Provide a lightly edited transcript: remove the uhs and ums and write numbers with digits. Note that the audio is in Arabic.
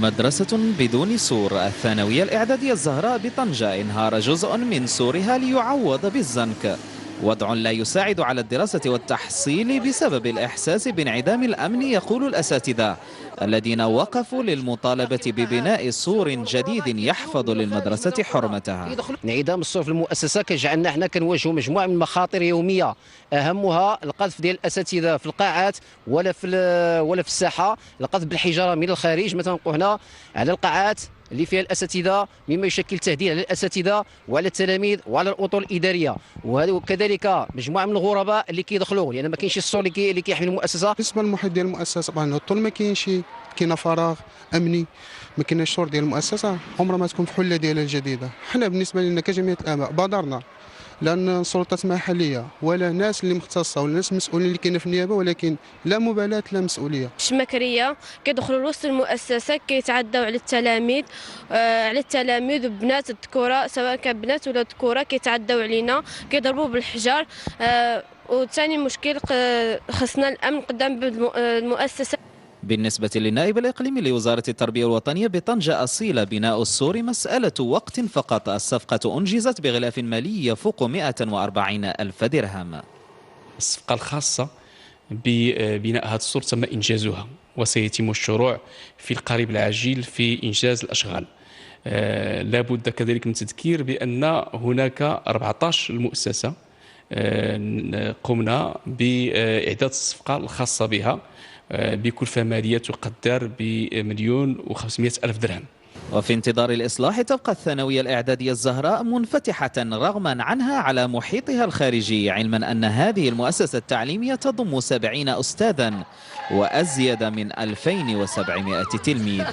مدرسة بدون سور. الثانوية الإعدادية الزهراء بطنجة انهار جزء من سورها ليعوض بالزنك، وضع لا يساعد على الدراسة والتحصيل بسبب الإحساس بانعدام الأمن، يقول الأساتذة الذين وقفوا للمطالبة ببناء سور جديد يحفظ للمدرسة حرمتها. انعدام السور في المؤسسة كيجعلنا حنا كنواجهوا مجموعة من المخاطر يومية، أهمها القذف ديال الأساتذة في القاعات ولا في الساحة، القذف بالحجارة من الخارج. مثلا نقول هنا على القاعات اللي فيها الاساتذه، مما يشكل تهديد على الاساتذه وعلى التلاميذ وعلى الاطر الاداريه، وكذلك مجموعه من الغرباء اللي كيدخلوا لان ما كاينش السور اللي كيحمي المؤسسه. بالنسبه للمحيط ديال المؤسسه طبعا الطول ما كاينش، كاين فراغ امني، ما كايناش سور ديال المؤسسه، عمرها ما تكون في حله ديالها الجديده. حنا بالنسبه لنا كجمعيه الاباء بادرنا لان سلطات محليه ولا ناس اللي مختصه ولا ناس مسؤولين اللي كاينه في النيابه، ولكن لا مبالاه لا مسؤوليه. الشمكريه كيدخلوا لوسط المؤسسه كيتعداو على التلاميذ وبنات الذكوره، سواء كان بنات ولا ذكوره كيتعداو علينا، كيضربوا بالحجار. وثاني مشكل خصنا الامن قدام المؤسسه. بالنسبة للنائب الإقليمي لوزارة التربية الوطنية بطنجة أصيل، بناء السور مسألة وقت فقط. الصفقة أنجزت بغلاف مالي يفوق 140 ألف درهم. الصفقة الخاصة ببناء هذا السور تم إنجازها، وسيتم الشروع في القريب العاجل في إنجاز الأشغال. لابد كذلك من تذكير بأن هناك 14 مؤسسة قمنا بإعداد الصفقة الخاصة بها بكلفة مالية تقدر ب1,500,000 درهم. وفي انتظار الإصلاح تبقى الثانوية الإعدادية الزهراء منفتحة رغما عنها على محيطها الخارجي، علما أن هذه المؤسسة التعليمية تضم 70 أستاذا وأزيد من 2700 تلميذ.